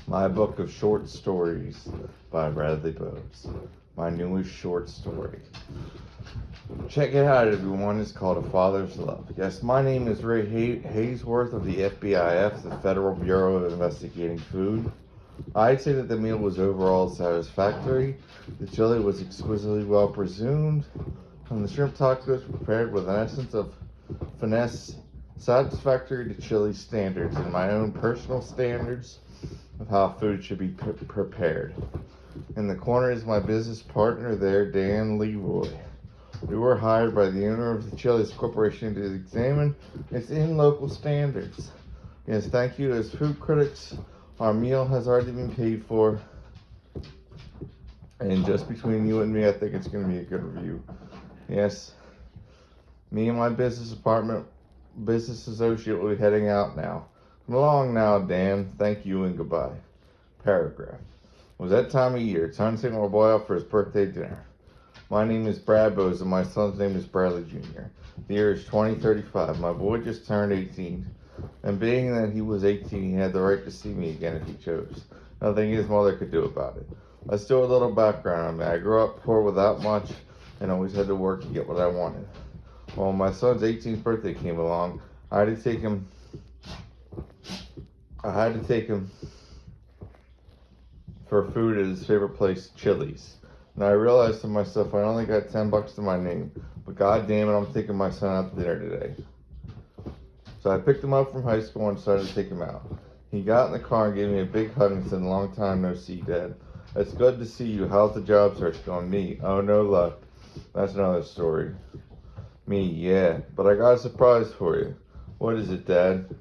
My book of short stories by Bradley Bowes. My newest short story. Check it out, everyone. It's called A Father's Love. Yes, my name is Ray Haysworth of the FBIF, the Federal Bureau of Investigating Food. I'd say that the meal was overall satisfactory. The chili was exquisitely well presumed, and the shrimp tacos prepared with an essence of finesse, satisfactory to chili standards and my own personal standards of how food should be prepared. In the corner is my business partner there, Dan Leroy. We were hired by the owner of the Chili's Corporation to examine its in-local standards. Yes, thank you. As food critics, our meal has already been paid for. And just between you and me, I think it's going to be a good review. Yes, me and my business associate will be heading out now. Come along now, Dan. Thank you and goodbye. Paragraph. It was that time of year. Time to take my boy out for his birthday dinner. My name is Brad Bowes and my son's name is Bradley Jr. The year is 2035. My boy just turned 18. And being that he was 18, he had the right to see me again if he chose. Nothing his mother could do about it. Let's do a little background on me. I grew up poor without much and always had to work to get what I wanted. Well, when my son's 18th birthday came along, I had to take him for food at his favorite place, Chili's. And I realized to myself, I only got $10 to my name, but god damn it, I'm taking my son out to dinner today. So I picked him up from high school and decided to take him out. He got in the car and gave me a big hug and said, "Long time no see, Dad. It's good to see you. How's the job search going?" Me, "Oh, no luck." That's another story. Me, "Yeah, but I got a surprise for you." "What is it, Dad?"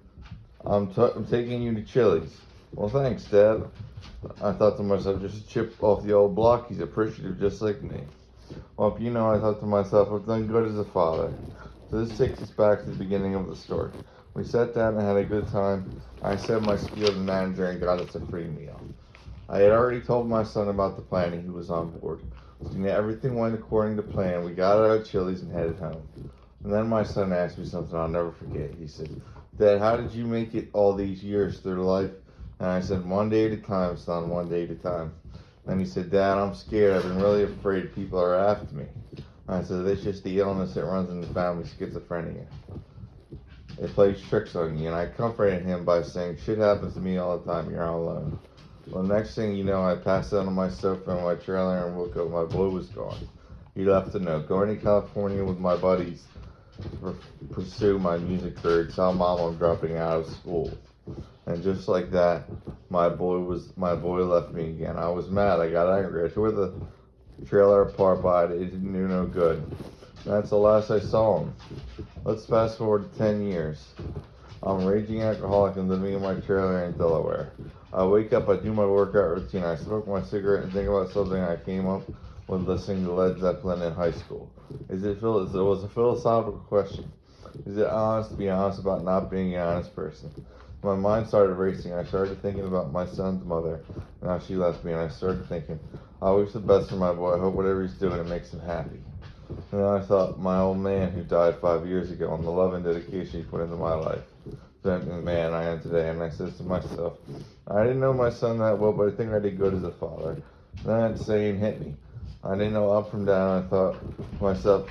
I'm taking you to Chili's." "Well, thanks, Dad." I thought to myself, just a chip off the old block. He's appreciative just like me. Well, I thought to myself, I've done good as a father. So this takes us back to the beginning of the story. We sat down and had a good time. I said my spiel to the manager and got us a free meal. I had already told my son about the plan and he was on board. So everything went according to plan. We got out of Chili's and headed home. And then my son asked me something I'll never forget. He said, "Dad, how did you make it all these years through life?" And I said, "One day at a time, son, one day at a time." And he said, "Dad, I'm scared. I've been really afraid people are after me." And I said, "It's just the illness that runs in the family, schizophrenia. It plays tricks on you." And I comforted him by saying, "Shit happens to me all the time. You're not alone." Well, next thing you know, I passed out on my sofa in my trailer and woke up. My boy was gone. He left a note. "Going to California with my buddies to pursue my music career. Tell Mom I'm dropping out of school." And just like that, my boy left me again. I was mad. I got angry. I tore the trailer apart, but it didn't do no good. That's the last I saw him. Let's fast forward to 10 years. I'm a raging alcoholic and living in my trailer in Delaware. I wake up, I do my workout routine, I smoke my cigarette and think about something I came up with listening to Led Zeppelin in high school. It was a philosophical question. Is it honest to be honest about not being an honest person? My mind started racing. I started thinking about my son's mother and how she left me, and I started thinking, I wish the best for my boy. I hope whatever he's doing, it makes him happy. And then I thought, my old man who died 5 years ago, and the love and dedication he put into my life. The man I am today. And I said to myself, I didn't know my son that well, but I think I did good as a father. Then that saying hit me. I didn't know up from down. I thought to myself,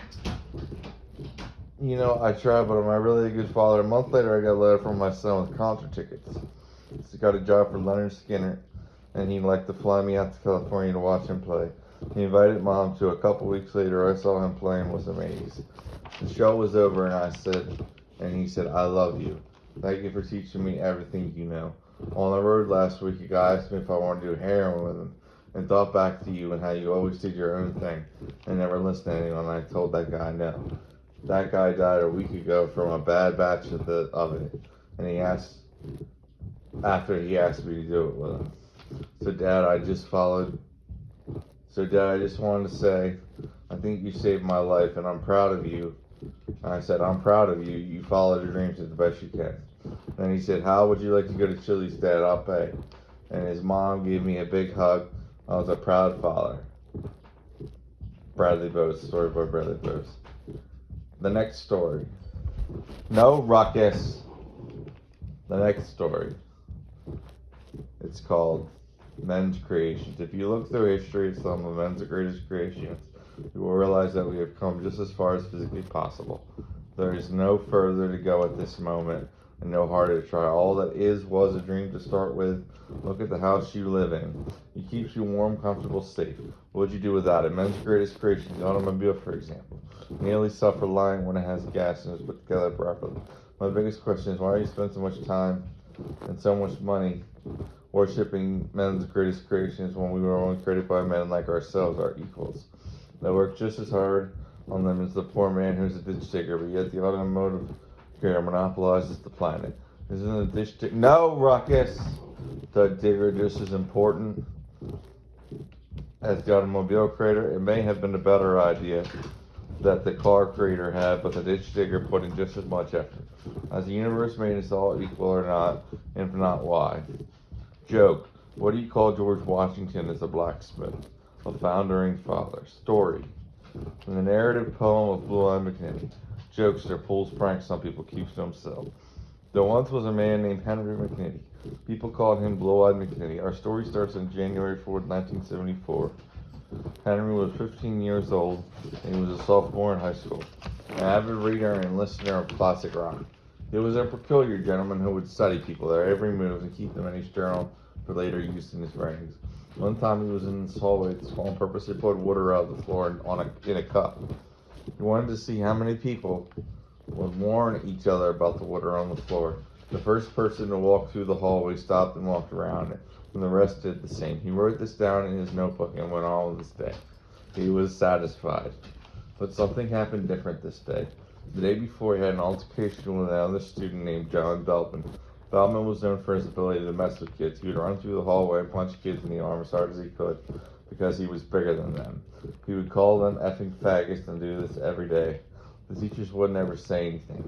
I tried, but am I really a good father? A month later, I got a letter from my son with concert tickets. He got a job for Leonard Skinner, and he'd like to fly me out to California to watch him play. He invited Mom to. A couple weeks later, I saw him play and was amazed. The show was over, and he said, "I love you. Thank you for teaching me everything you know." On the road last week, a guy asked me if I wanted to do heroin with him, and thought back to you and how you always did your own thing and never listened to anyone. I told that guy no. That guy died a week ago from a bad batch of it, and after he asked me to do it with him. So Dad, I just wanted to say, I think you saved my life, and I'm proud of you. And I said, I'm proud of you. You followed your dreams as the best you can. Then he said, how would you like to go to Chili's, Dad? I'll pay. And his mom gave me a big hug. I was a proud father. Bradley Bowes, story by Bradley Bowes. The next story. No ruckus. The next story. It's it's called Men's Creations. If you look through history at some of men's greatest creations, you will realize that we have come just as far as physically possible. There is no further to go at this moment, and no harder to try. All that was a dream to start with. Look at the house you live in. It keeps you warm, comfortable, safe. What would you do without it? Men's greatest creation, the automobile, for example. Nearly self-reliant when it has gas and is put together properly. My biggest question is, why do you spend so much time and so much money worshipping men's greatest creations when we were only created by men like ourselves, our equals? They work just as hard on them as the poor man who's a ditch digger, but yet the automotive carrier monopolizes the planet. Isn't a ditch digger? No, Ruckus! The digger just as important as the automobile creator. It may have been a better idea that the car creator had, but the ditch digger put in just as much effort. Has the universe made us all equal or not? If not, why? Joke. What do you call George Washington as a blacksmith? A foundering father. Story. In the narrative poem of Blue-Eyed McNitty. Jokester pulls pranks on people, keeps to himself. There once was a man named Henry McNitty. People called him Blue-Eyed McNitty. Our story starts on January 4th, 1974. Henry was 15 years old, and he was a sophomore in high school. An avid reader and listener of classic rock. He was a peculiar gentleman who would study people, their every move, and keep them in his journal for later use in his writings. One time he was in his hallway at school and purposely poured water out of the floor in a cup. He wanted to see how many people would warn each other about the water on the floor. The first person to walk through the hallway stopped and walked around it, and the rest did the same. He wrote this down in his notebook and went on with his day. He was satisfied. But something happened different this day. The day before, he had an altercation with another student named John Beltman. Beltman was known for his ability to mess with kids. He would run through the hallway and punch kids in the arm as hard as he could because he was bigger than them. He would call them effing faggots and do this every day. The teachers would never say anything.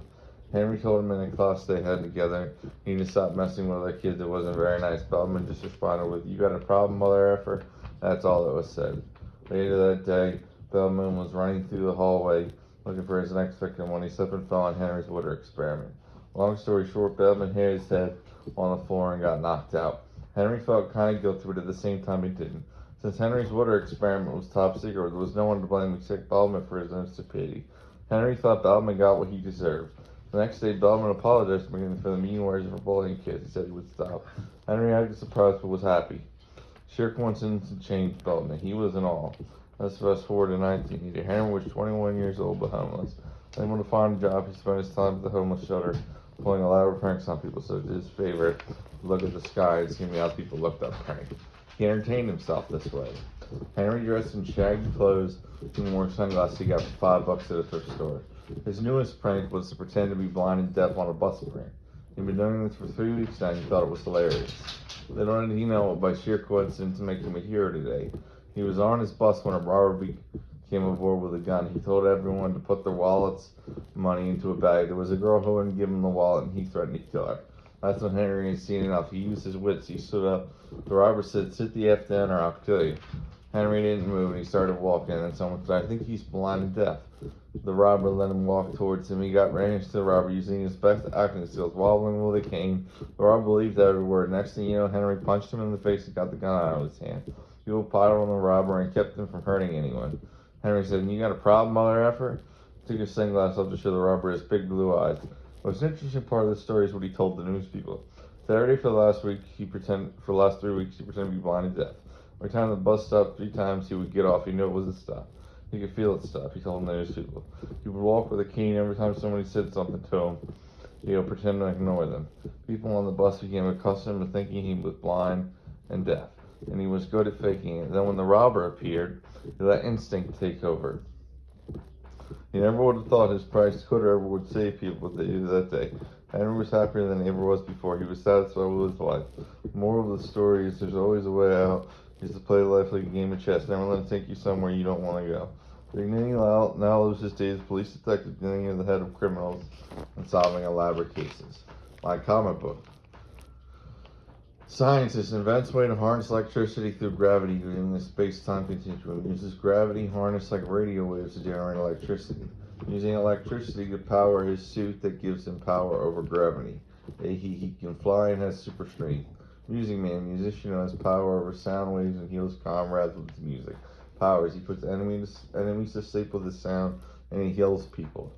Henry told him in the class they had together he needed to stop messing with other kids. It wasn't very nice. Beltman just responded with, "You got a problem, mother effer?" That's all that was said. Later that day, Beltman was running through the hallway looking for his next victim when he slipped and fell on Henry's water experiment. Long story short, Beltman hit his head on the floor and got knocked out. Henry felt kind of guilty, but at the same time he didn't. Since Henry's water experiment was top secret, there was no one to blame except Beltman for his own stupidity. Henry thought Beltman got what he deserved. The next day, Beltman apologized to McNitty for the mean words for bullying kids. He said he would stop. Henry acted surprised but was happy. Sheer coincidence had changed Beltman. He was in awe. Let's fast forward to 1980. Henry was 21 years old but homeless. Unable to find a job, he spent his time at the homeless shelter, pulling elaborate pranks on people. So his favorite, look at the sky and see how people looked up prank. He entertained himself this way. Henry dressed in shaggy clothes and wore sunglasses he got for $5 at a thrift store. His newest prank was to pretend to be blind and deaf on a bus prank. He'd been doing this for 3 weeks now and he thought it was hilarious. Little did he know, by sheer coincidence, to make him a hero today. He was on his bus when a robber came aboard with a gun. He told everyone to put their wallets, money into a bag. There was a girl who wouldn't give him the wallet and he threatened to kill her. That's when Henry had seen enough. He used his wits. He stood up. The robber said, "Sit the F down or I'll kill you." Henry didn't move and he started walking, and someone said, "I think he's blind and deaf." The robber let him walk towards him. He got right into the robber using his best acting skills, wobbling with a cane. The robber believed every word. Next thing you know, Henry punched him in the face and got the gun out of his hand. People piled on the robber and kept him from hurting anyone. Henry said, "You got a problem, mother effer?" Took his sunglasses off to show the robber his big blue eyes. The most interesting part of the story is what he told the news people. Saturday for the last 3 weeks, he pretended to be blind and deaf. Every time the bus stopped 3 times, he would get off. He knew it was a stop. He could feel it stop, he told the news people. He would walk with a cane every time somebody said something to him. He would pretend to ignore them. People on the bus became accustomed to thinking he was blind and deaf, and he was good at faking it. Then when the robber appeared, he let instinct take over. He never would have thought his price could or ever would save people, but they did that day. Henry was happier than he ever was before. He was satisfied with his life. The moral of the story is there's always a way out. Is to play life like a game of chess. Never let it take you somewhere you don't want to go. McNitty now lives his days as a police detective, dealing with the head of criminals and solving elaborate cases. My comic book. Scientist invents way to harness electricity through gravity using the space-time continuum. Uses gravity harnessed like radio waves to generate electricity. Using electricity to power his suit that gives him power over gravity. He can fly and has super strength. Music Man, musician who has power over sound waves and heals comrades with his music. Powers, he puts enemies to sleep with his sound, and he heals people.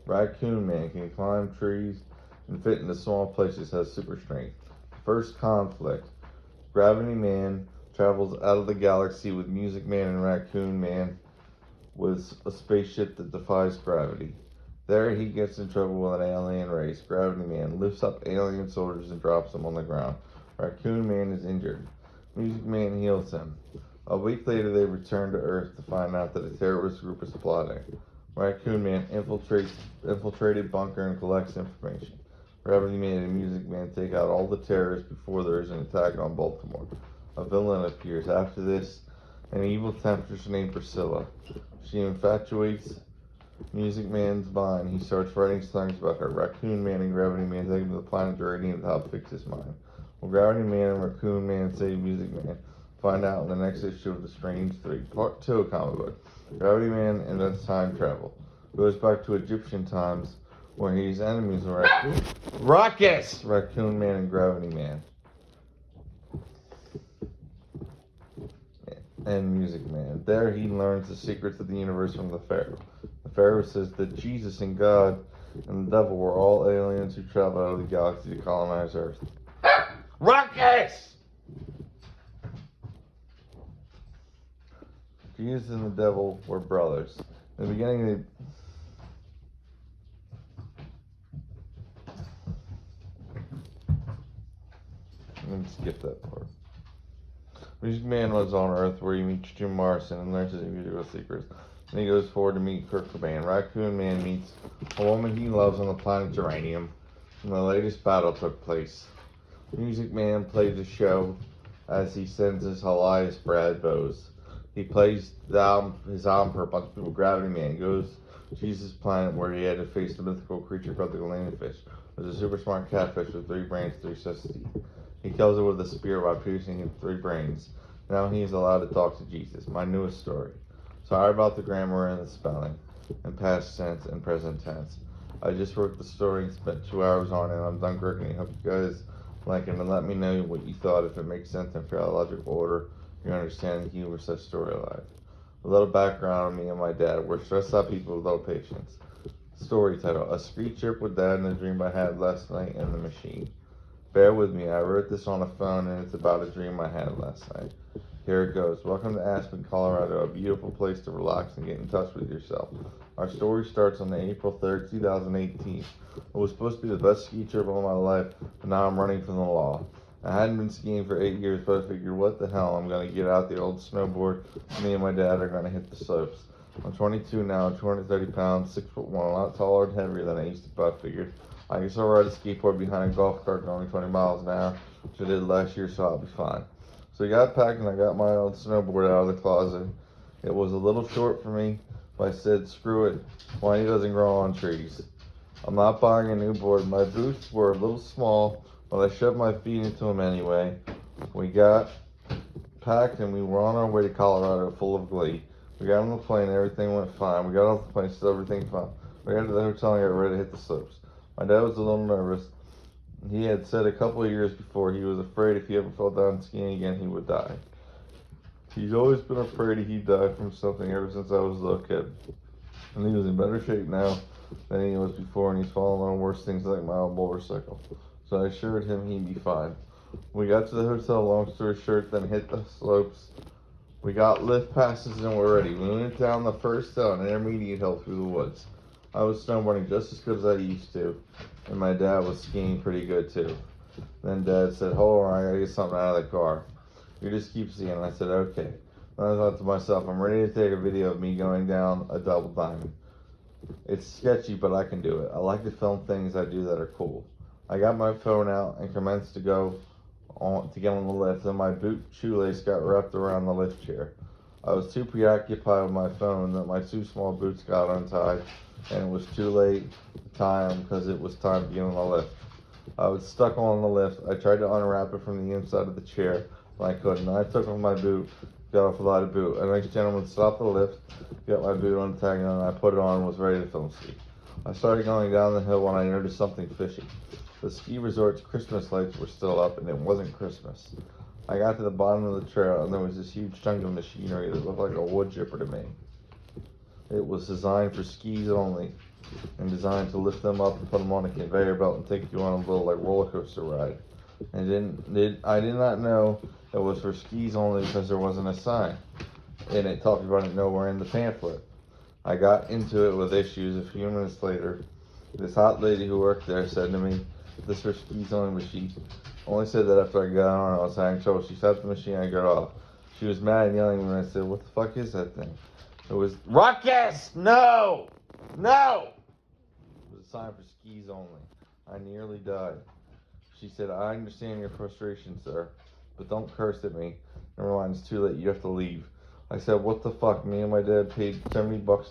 Raccoon Man can climb trees and fit into small places, has super strength. First conflict. Gravity Man travels out of the galaxy with Music Man and Raccoon Man with a spaceship that defies gravity. There he gets in trouble with an alien race. Gravity Man lifts up alien soldiers and drops them on the ground. Raccoon Man is injured. Music Man heals him. A week later they return to Earth to find out that a terrorist group is plotting. Raccoon Man infiltrated bunker and collects information. Gravity Man and Music Man take out all the terrorists before there is an attack on Baltimore. A villain appears. After this, an evil temptress named Priscilla. She infatuates Music Man's mind. He starts writing songs about her. Raccoon Man and Gravity Man take him to the planet Geranium to help fix his mind. Will Gravity Man and Raccoon Man save Music Man? Find out in the next issue of The Strange 3, Part 2 comic book. Gravity Man invents time travel. Goes back to Egyptian times where he's enemies with Raccoon Man and Gravity Man. And Music Man. There he learns the secrets of the universe from the Pharaoh. The Pharaoh says that Jesus and God and the devil were all aliens who traveled out of the galaxy to colonize Earth. Ruckus! Jesus and the devil were brothers. In the beginning, let me skip that part. Music Man lives on Earth where he meets Jim Morrison and learns his musical secrets. Then he goes forward to meet Kurt Cobain. Raccoon Man meets a woman he loves on the planet Geranium, and the latest battle took place. Music Man plays a show as he sends his Elias Brad Bose. He plays his album for a bunch of people. Gravity Man goes to Jesus' planet where he had to face the mythical creature called the Galena fish. There's a super smart catfish with 3 brains, 3 sets of teeth. He kills it with a spear by piercing him 3 brains. Now he is allowed to talk to Jesus. My newest story. Sorry about the grammar and the spelling, and past tense and present tense. I just wrote the story and spent 2 hours on it. I'm done working. I hope you guys like it and let me know what you thought, if it makes sense in chronological order. You understand the humor such story alive. A little background on me and my dad. We're stressed out people with low patience. Story title: A ski trip with Dad in a dream I had last night in the machine. Bear with me, I wrote this on a phone and it's about a dream I had last night. Here it goes. Welcome to Aspen, Colorado, a beautiful place to relax and get in touch with yourself. Our story starts on April 3rd, 2018. It was supposed to be the best ski trip of my life, but now I'm running from the law. I hadn't been skiing for 8 years, but I figured, what the hell, I'm going to get out the old snowboard. Me and my dad are going to hit the slopes. I'm 22 now, 230 pounds, 6'1", a lot taller and heavier than I used to be. I figured I guess I'll ride a skateboard behind a golf cart going 20 miles an hour, which I did last year, so I'll be fine. So I got packed and I got my old snowboard out of the closet. It was a little short for me, but I said, screw it, Why doesn't grow on trees. I'm not buying a new board. My boots were a little small, but I shoved my feet into them anyway. We got packed and we were on our way to Colorado full of glee. We got on the plane, everything went fine. We got off the plane, still everything fine. We got to the hotel and got ready to hit the slopes. My dad was a little nervous. He had said a couple of years before he was afraid if he ever fell down skiing again, he would die. He's always been afraid he'd die from something ever since I was a little kid. And he was in better shape now than he was before, and he's fallen on worse things like my old motorcycle. So I assured him he'd be fine. We got to the hotel, long story short, then hit the slopes. We got lift passes and we're ready. We went down the first hill, an intermediate hill through the woods. I was snowboarding just as good as I used to, and my dad was skiing pretty good too. Then Dad said, hold on, I gotta get something out of the car. You just keep skiing. I said, okay. Then I thought to myself, I'm ready to take a video of me going down a double diamond. It's sketchy, but I can do it. I like to film things I do that are cool. I got my phone out and commenced to get on the lift, and my boot shoelace got wrapped around the lift chair. I was too preoccupied with my phone that my 2 small boots got untied, and it was too late to tie them because it was time to get on the lift. I was stuck on the lift. I tried to unwrap it from the inside of the chair, but I couldn't. I took off my boot, got off without a boot. A nice gentleman stopped the lift, got my boot untagged, and I put it on and was ready to film ski. I started going down the hill when I noticed something fishy. The ski resort's Christmas lights were still up, and it wasn't Christmas. I got to the bottom of the trail, and there was this huge chunk of machinery that looked like a wood chipper to me. It was designed for skis only, and designed to lift them up and put them on a conveyor belt and take you on a little like roller coaster ride. I did not know it was for skis only because there wasn't a sign, and it talked about it nowhere in the pamphlet. I got into it with issues. A few minutes later, this hot lady who worked there said to me, "This for skis only," but she only said that after I got on. I was having trouble. She stopped the machine. I got off. She was mad and yelling when I said, "What the fuck is that thing?" It was Ruckus. No. It was a sign for skis only. I nearly died. She said, "I understand your frustration, sir, but don't curse at me. Never mind, it's too late. You have to leave." I said, "What the fuck? Me and my dad paid $70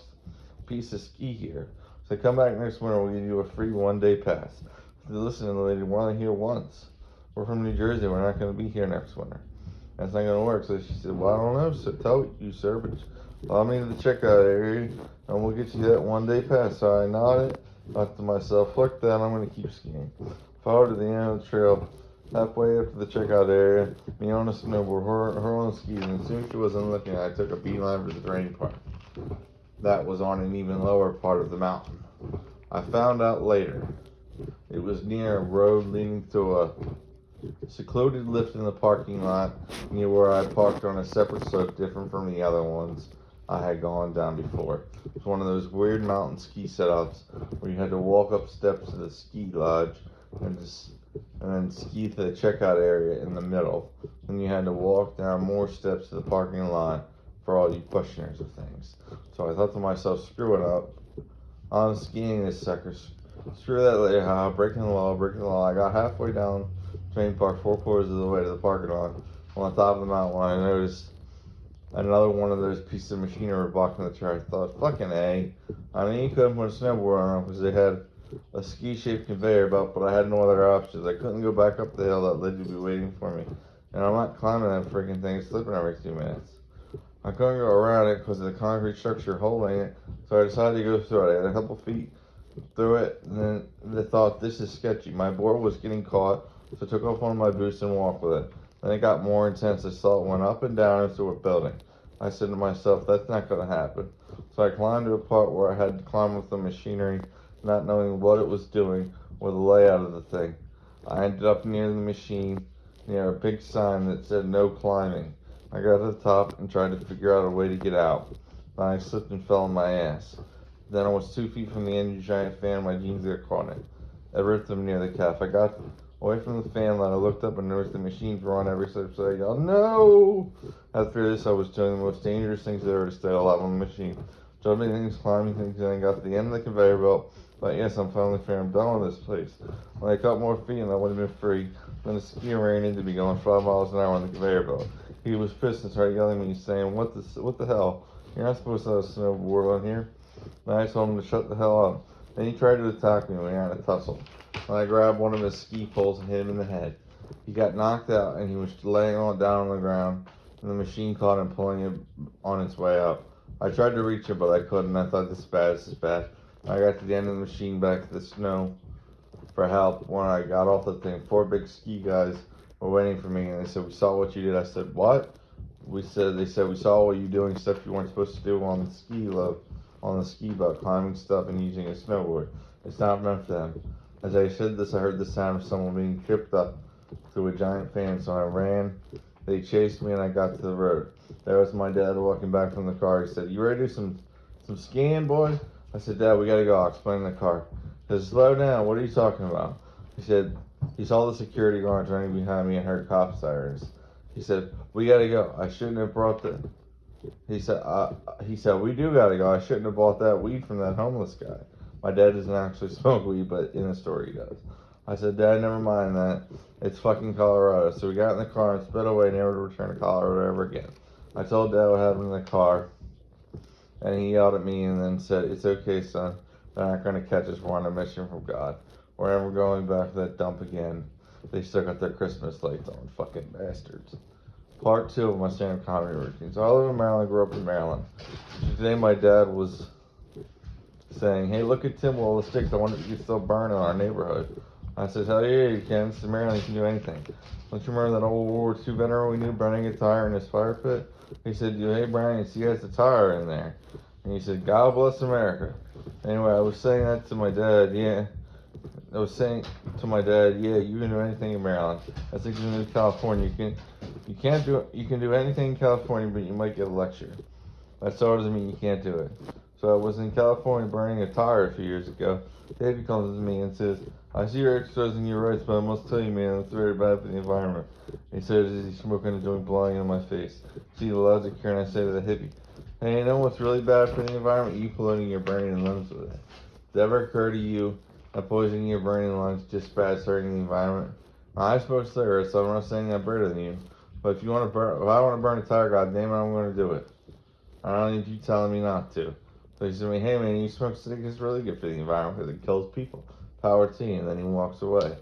a piece of ski here. So come back next winter, we'll give you a free 1-day pass." Listen to the lady, we're only here once. We're from New Jersey. We're not going to be here next winter. That's not going to work. So she said, "Well, I don't know. So tell you, sir, but allow me to the checkout area, and we'll get you that 1-day pass." So I nodded. Thought to myself, "Fuck that. I'm going to keep skiing." Followed to the end of the trail. Halfway up to the checkout area, me on a snowboard, her on skis, and as soon as she wasn't looking, I took a beeline for the drain part. That was on an even lower part of the mountain. I found out later it was near a road leading to a secluded lift in the parking lot near where I parked on a separate slope different from the other ones I had gone down before. It was one of those weird mountain ski setups where you had to walk up steps to the ski lodge and then ski to the checkout area in the middle. Then you had to walk down more steps to the parking lot for all you questioners of things. So I thought to myself, screw it up. I'm skiing this sucker. Screw that later, breaking the law. I got halfway down train park, 4/4 of the way to the parking lot. On the top of the mountain, when I noticed another one of those pieces of machinery blocking the track. I thought, fucking A. I mean, you couldn't put a snowboard on because they had a ski-shaped conveyor belt, but I had no other options. I couldn't go back up the hill. That lady would be waiting for me. And I'm not climbing that freaking thing. It's slipping every 2 minutes. I couldn't go around it because of the concrete structure holding it, so I decided to go through it. I had a couple feet through it, and then I thought, this is sketchy. My board was getting caught, so I took off one of my boots and walked with it. Then it got more intense. I saw it went up and down into a building. I said to myself, that's not going to happen. So I climbed to a part where I had to climb with the machinery, not knowing what it was doing or the layout of the thing. I ended up near the machine, near a big sign that said no climbing. I got to the top and tried to figure out a way to get out. Then I slipped and fell on my ass. Then I was 2 feet from the engine giant fan and my jeans got caught in it. I ripped them near the calf. I got away from the fan line. I looked up and noticed the machines were on every side, so I yelled, "No!" After this, I was doing the most dangerous things ever to stay alive on the machine. Jumping things, climbing things, and I got to the end of the conveyor belt. But yes, I'm finally free. I'm done with this place. When I cut more feet and I would have been free, then the skier ran into me going 5 miles an hour on the conveyor belt. He was pissed and started yelling at me, saying, what the hell? You're not supposed to have a snowboard on here." Then I told him to shut the hell up. Then he tried to attack me. We got in a tussle. And I grabbed one of his ski poles and hit him in the head. He got knocked out and he was laying down on the ground, and the machine caught him, pulling him on its way up. I tried to reach him, but I couldn't. I thought, this is bad. I got to the end of the machine, back to the snow for help. When I got off the thing, 4 big ski guys were waiting for me, and they said, "We saw what you did." I said, "What?" They said, "We saw what you doing stuff you weren't supposed to do on the ski belt, climbing stuff and using a snowboard. It's not meant for them." As I said this, I heard the sound of someone being tripped up through a giant fan, so I ran. They chased me and I got to the road. There was my dad walking back from the car. He said, "You ready to do some skiing, boy?" I said, "Dad, we gotta go." I'll explain in the car. He said, "Slow down, what are you talking about?" He said, he saw the security guards running behind me and heard cop sirens. He said, "We gotta go. I shouldn't have brought the..." He said, "We do gotta go. I shouldn't have bought that weed from that homeless guy." My dad doesn't actually smoke weed, but in the story he does. I said, "Dad, never mind that. It's fucking Colorado." So we got in the car and sped away, never to return to Colorado ever again. I told Dad what happened in the car, and he yelled at me and then said, "It's okay, son. They're not going to catch us. We're on a mission from God. We're never going back to that dump again. They still got their Christmas lights on, fucking bastards." Part 2 of my stand-up comedy routine. So I live in Maryland, grew up in Maryland. Today my dad was saying, "Hey, look at Tim with all the sticks. I wonder if you can still burn in our neighborhood." I said, hell yeah, you can. This is Maryland, you can do anything. Don't you remember that old World War II veteran we knew burning a tire in his fire pit? He said, hey, Brian, you see has a tire in there. And he said, God bless America. Anyway, I was saying that to my dad, yeah. I was saying to my dad, yeah, you can do anything in Maryland. I think in New California, you can do anything in California, but you might get a lecture. That still doesn't mean you can't do it. So I was in California burning a tire a few years ago. David comes to me and says, I see you're exercising your rights, but I must tell you, man, it's very bad for the environment. He says, as he's smoking a joint blowing in my face. See the logic here, and I say to the hippie, hey, you know what's really bad for the environment? You polluting your brain and lungs with it. Does it ever occur to you that poisoning your brain and lungs just bad hurting the environment? Now, I smoke cigarettes, so I'm not saying I'm better than you. But if I want to burn a tire, God damn it, I'm going to do it. I don't need you telling me not to. So he said to me, hey man, you smoke cigarettes, it's really good for the environment because it kills people. Power to you, and then he walks away.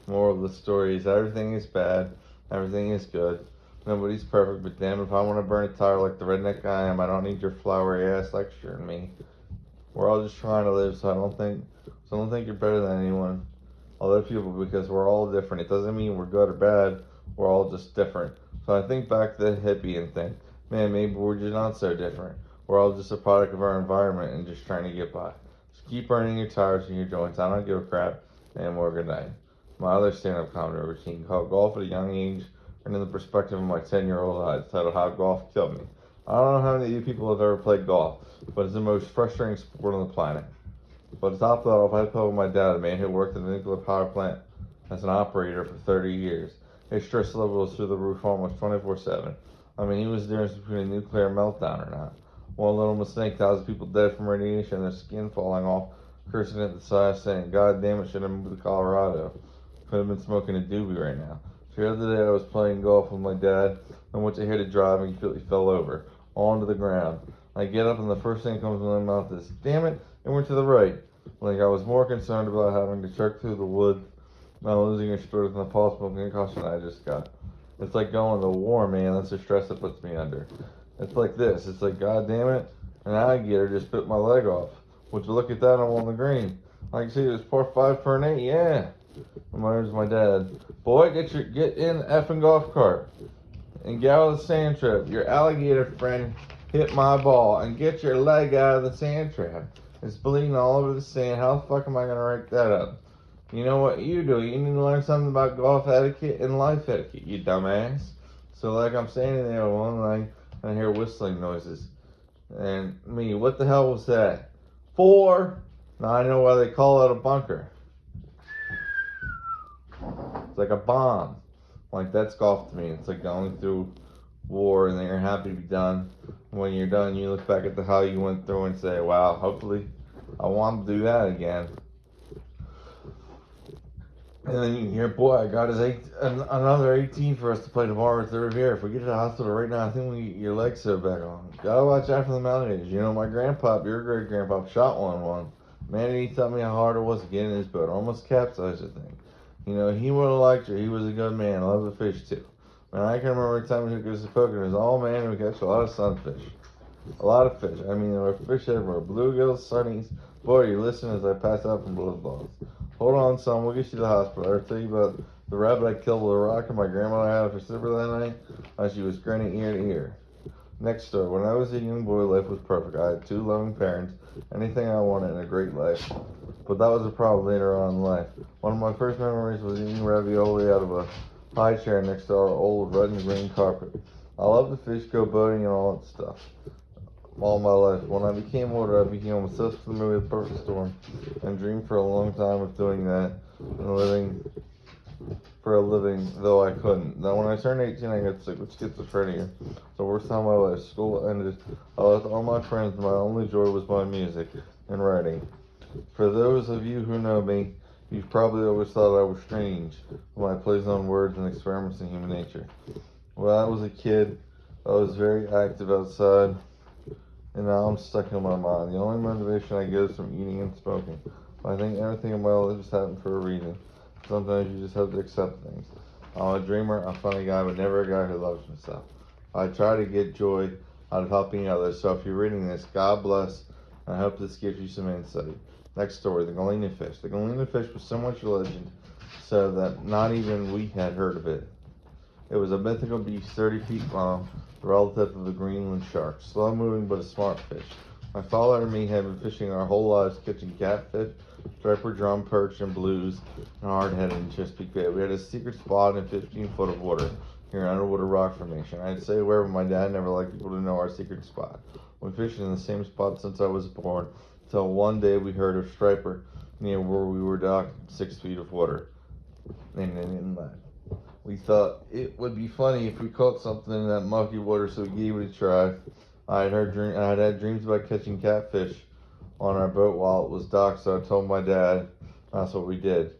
Moral of the story is everything is bad, everything is good. Nobody's perfect, but damn, if I want to burn a tire like the redneck I am, I don't need your flowery ass lecturing me. We're all just trying to live, so I don't think you're better than anyone. Other people, because we're all different. It doesn't mean we're good or bad. We're all just different. So I think back to the hippie and think, man, maybe we're just not so different. We're all just a product of our environment and just trying to get by. Just keep burning your tires and your joints. I don't give a crap. And more good night. My other stand-up comedy routine called Golf at a Young Age, and in the perspective of my 10-year-old I, titled How Golf Killed Me. I don't know how many of you people have ever played golf, but it's the most frustrating sport on the planet. But to top that off, I played with my dad, a man who worked at a nuclear power plant as an operator for 30 years. His stress level was through the roof almost 24/7. I mean, he was the difference between a nuclear meltdown or not. One little mistake, thousands of people dead from radiation, their skin falling off, cursing at the side, saying, God damn it, should have moved to Colorado. Could have been smoking a doobie right now. So the other day I was playing golf with my dad, and went to hit a drive and completely fell over, onto the ground. I get up and the first thing that comes to my mouth is, damn it, it went to the right. Like I was more concerned about having to trek through the woods, not losing your spirit than the possible concussion I just got. It's like going to war, man. That's the stress that puts me under. It's like this. It's like, God damn it, an alligator just bit my leg off. Would you look at that? I'm on the green. I can see it's par 5 for an 8. Yeah. And there's my dad. Boy, get in the effing golf cart and get out of the sand trap. Your alligator friend hit my ball and get your leg out of the sand trap. It's bleeding all over the sand. How the fuck am I gonna write that up? You know what you do? You need to learn something about golf etiquette and life etiquette, you dumbass. So like I'm standing there one night and I hear whistling noises. And me, what the hell was that? 4. Now I know why they call it a bunker. It's like a bomb. Like that's golf to me. It's like going through war and then you're happy to be done. When you're done, you look back at the hell you went through and say, wow, hopefully I want to do that again. And then you hear, boy, I got another 18 for us to play tomorrow at the Riviera. If we get to the hospital right now, I think we get your legs sewed back on. Gotta watch out for the alligators. You know, my grandpa, your great grandpa, shot one. Man, did he tell me how hard it was to get in his boat. Almost capsized the thing. You know, he would have liked you. He was a good man. I love the fish too. Man, I can remember a time he took us poking. It was all man. We catch a lot of sunfish. A lot of fish. I mean, there were fish everywhere. Bluegills, sunnies. Boy, you listen as I pass out from blood balls. Hold on, son. We'll get you to the hospital. I'll tell you about the rabbit I killed with a rock and my grandma had for supper that night. How she was grinning ear to ear. Next story. When I was a young boy, life was perfect. I had 2 loving parents. Anything I wanted in a great life. But that was a problem later on in life. One of my first memories was eating ravioli out of a high chair next to our old red and green carpet. I loved to fish, go boating, and all that stuff. All my life. When I became older, I became obsessed with the movie The Perfect Storm and dreamed for a long time of doing that and living for a living, though I couldn't. Now, when I turned 18, I got sick with schizophrenia. The worst time of my life. School ended. I left all my friends. My only joy was my music and writing. For those of you who know me, you've probably always thought I was strange with my plays on words and experiments in human nature. When I was a kid, I was very active outside. And now I'm stuck in my mind. The only motivation I get is from eating and smoking. But I think everything in my life has happened for a reason. Sometimes you just have to accept things. I'm a dreamer, a funny guy, but never a guy who loves himself. I try to get joy out of helping others. So if you're reading this, God bless. I hope this gives you some insight. Next story, the Galena fish. The Galena fish was so much a legend so that not even we had heard of it. It was a mythical beast 30 feet long, the relative of the Greenland shark, slow moving but a smart fish. My father and me had been fishing our whole lives, catching catfish, striper, drum, perch, and blues, and hardhead in Chesapeake Bay. We had a secret spot in 15 foot of water near an underwater rock formation. I'd say wherever my dad never liked people to know our secret spot. We fished in the same spot since I was born, until one day we heard of striper near where we were docked, 6 feet of water in an inlet. We thought it would be funny if we caught something in that mucky water, so we gave it a try. I had dreams about catching catfish on our boat while it was docked, so I told my dad. That's what we did.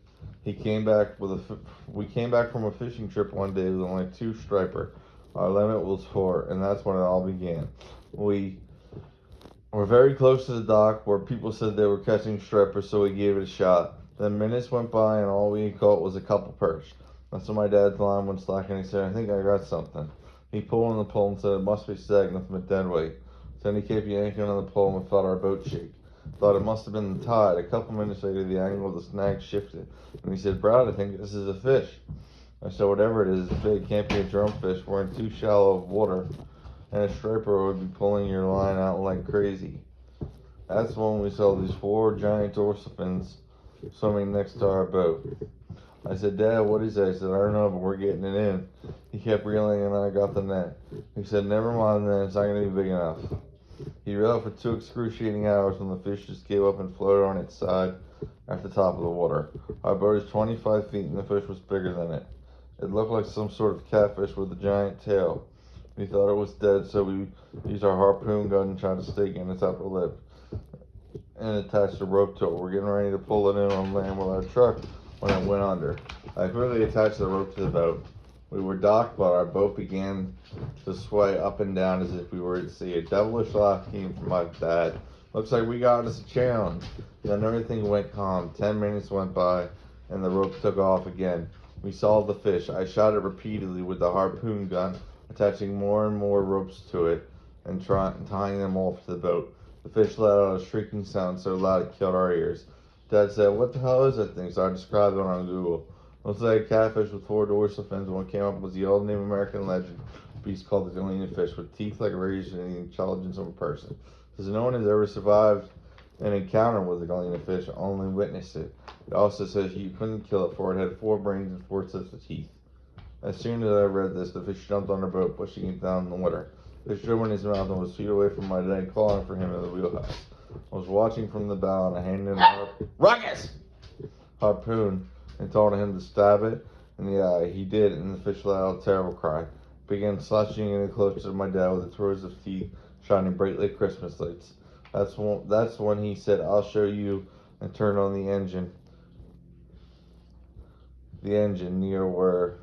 We came back from a fishing trip one day with only 2 striper. Our limit was 4, and that's when it all began. We were very close to the dock where people said they were catching striper, so we gave it a shot. Then minutes went by, and all we caught was a couple perch. That's when my dad's line went slack, and he said, "I think I got something." He pulled on the pole and said, "It must be stagnant from a dead weight." Then he kept yanking on the pole and we felt our boat shake. Thought it must have been the tide. A couple minutes later, the angle of the snag shifted, and he said, "Brad, I think this is a fish." I said, "Whatever it is, it's big. It can't be a drumfish. We're in too shallow of water, and a striper would be pulling your line out like crazy." That's when we saw these 4 giant dorsal fins swimming next to our boat. I said, "Dad, what is that?" He said, "I don't know, but we're getting it in." He kept reeling, and I got the net. He said, "Never mind then, it's not going to be big enough." He reeled for 2 excruciating hours when the fish just gave up and floated on its side at the top of the water. Our boat is 25 feet, and the fish was bigger than it. It looked like some sort of catfish with a giant tail. We thought it was dead, so we used our harpoon gun and tried to stake in its upper lip and attached a rope to it. We're getting ready to pull it in on land with our truck when it went under. I quickly attached the rope to the boat. We were docked, but our boat began to sway up and down as if we were at sea. A devilish laugh came from my dad. "Looks like we got us a challenge." Then everything went calm. 10 minutes went by, and the rope took off again. We saw the fish. I shot it repeatedly with the harpoon gun, attaching more and more ropes to it and tying them off to the boat. The fish let out a shrieking sound so loud it killed our ears. Dad said, "What the hell is that thing?" So I described it on Google. Looks like a catfish with 4 dorsal fins, and what came up was the old Native American legend beast called the galena fish, with teeth like razors and the intelligence of a person. Says no one has ever survived an encounter with the galena fish, only witnessed it. It also says you couldn't kill it, for it had 4 brains and 4 sets of teeth. As soon as I read this, the fish jumped on our boat, pushing it down in the water. The fish drew in his mouth and was feet away from my dad, calling for him in the wheelhouse. I was watching from the bow, and I handed him a harpoon and told him to stab it in the eye. He did, and the fish let out a terrible cry. Began slashing in close to my dad with its rows of teeth shining brightly like Christmas lights. That's when he said, "I'll show you," and turned on the engine. The engine near where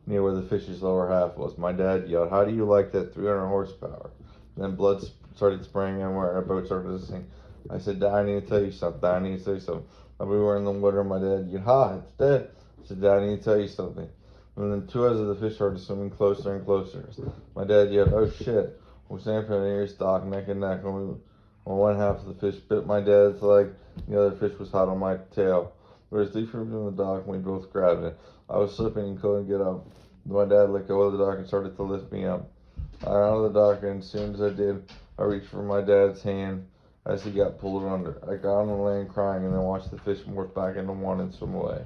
the fish's lower half was. My dad yelled, "How do you like that 300 horsepower?" Then blood started spraying everywhere, and our boat started to sink. I said, "Dad, I need to tell you something. When we were in the water, my dad yelled, "Ha, it's dead." I said, "Dad, I need to tell you something." And then 2 others of the fish started swimming closer and closer. My dad yelled, "Oh shit." We're standing for the nearest dock, neck and neck, when one half of the fish bit my dad's leg, the other fish was hot on my tail. We were 3 feet from the dock, and we both grabbed it. I was slipping and couldn't get up. My dad let go of the dock and started to lift me up. I got out of the dock, and as soon as I did, I reached for my dad's hand as he got pulled under. I got on the land crying and then watched the fish morph back into one and swim away.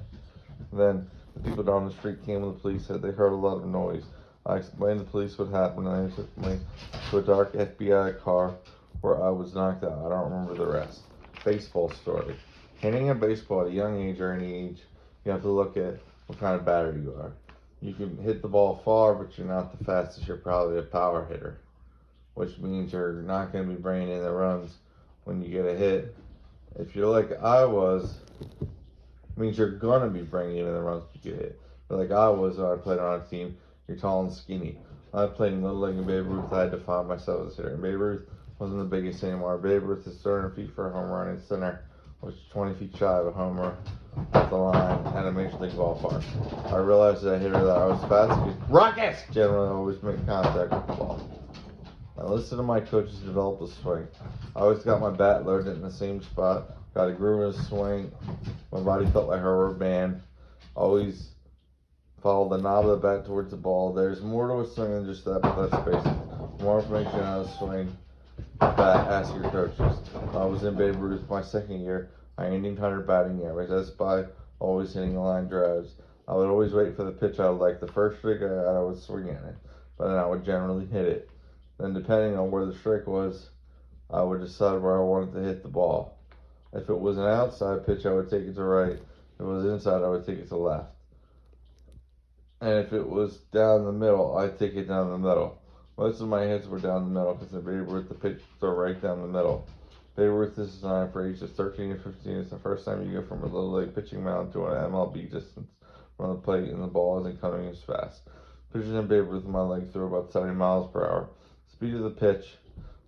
Then the people down the street came and the police said they heard a lot of noise. I explained to the police what happened, and they took me to a dark FBI car where I was knocked out. I don't remember the rest. Baseball story. Hitting a baseball at a young age or any age, you have to look at what kind of batter you are. You can hit the ball far, but you're not the fastest. You're probably a power hitter, which means you're not going to be bringing in the runs when you get a hit. If you're like I was, it means you're going to be bringing in the runs when you get hit. But like I was when I played on a team, you're tall and skinny. I played in Little League and Babe Ruth. I had to find myself as a hitter. And Babe Ruth wasn't the biggest anymore. Babe Ruth is 300 feet for a home run in center, which is 20 feet shy of a homer at the line at a major league ballpark. I realized as a hitter that I was fast because generally always make contact with the ball. I listened to my coaches develop a swing. I always got my bat loaded in the same spot Got a groove in the swing. My body felt like a rubber band. Always follow the knob of the bat towards the ball. There's more to a swing than just that, but that's basic. For more information on how to swing bat, ask your coaches. I was in Babe Ruth my second year. I aimed 100 batting average. That's by always hitting the line drives. I would always wait for the pitch I would like. The first strike I would swing at it, but then I would generally hit it. Then, depending on where the strike was, I would decide where I wanted to hit the ball. If it was an outside pitch, I would take it to right. If it was inside, I would take it to left. And if it was down the middle, I'd take it down the middle. Most of my hits were down the middle because in Babe Ruth, the pitch throw right down the middle. Babe Ruth is designed for ages 13 to 15. It's the first time you go from a little league pitching mound to an MLB distance from the plate, and the ball isn't coming as fast. Pitchers in Babe Ruth, my leg threw about 70 miles per hour. Speed of the pitch,